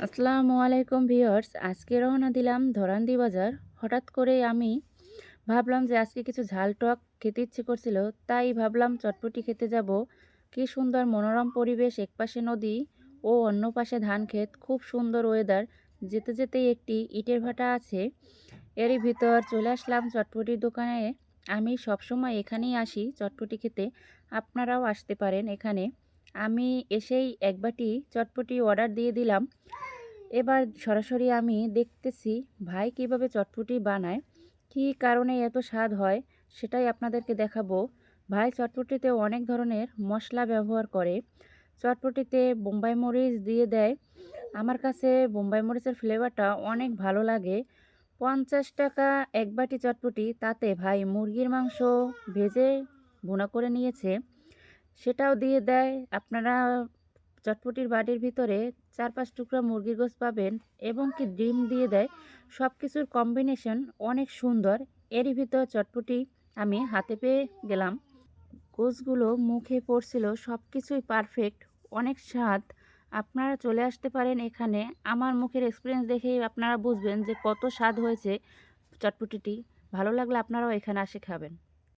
আসসালামু আলাইকুম ভিউয়ার্স। আজকে রওনা দিলাম ধরান্দি বাজার। হঠাৎ করে আমি ভাবলাম যে আজকে কিছু ঝাল টক খেতে ইচ্ছে করছিল, তাই ভাবলাম চটপটি খেতে যাব। কি সুন্দর মনোরম পরিবেশ, একপাশে নদী ও অন্য পাশে ধান ক্ষেত, খুব সুন্দর ওয়েদার। যেতে যেতেই একটি ইটের ভাটা আছে, এরই ভিতর চলে আসলাম চটপটির দোকানে। আমি সবসময় এখানেই আসি চটপটি খেতে, আপনারাও আসতে পারেন এখানে। আমি এসেই এক বাটি চটপটি অর্ডার দিয়ে দিলাম। এবার সরাসরি আমি দেখতেছি ভাই কিভাবে চটপটি বানায়, কী কারণে এত স্বাদ হয় সেটাই আপনাদেরকে দেখাবো। ভাই চটপটিতে অনেক ধরনের মশলা ব্যবহার করে, চটপটিতে বোম্বাই মরিচ দিয়ে দেয়। আমার কাছে বোম্বাই মরিচের ফ্লেভারটা অনেক ভালো লাগে। 50 টাকা এক বাটি চটপটি, তাতে ভাই মুরগির মাংস ভেজে ভুনা করে নিয়েছে, সেটাও দিয়ে দেয়। আপনারা চটপটির বাটির ভিতরে 4-5 টুকরা মুরগির গোশত পাবেন এবং কি ডিম দিয়ে দেয়। সব কিছুর কম্বিনেশন অনেক সুন্দর। এরই ভিতর চটপটি আমি হাতে পেয়ে গেলাম। গোশতগুলো মুখে পড়ছিল, সব কিছুই পারফেক্ট, অনেক স্বাদ। আপনারা চলে আসতে পারেন এখানে। আমার মুখের এক্সপিরিয়েন্স দেখেই আপনারা বুঝবেন যে কত স্বাদ হয়েছে চটপটিটি। ভালো লাগলে আপনারাও এখানে আসে খাবেন।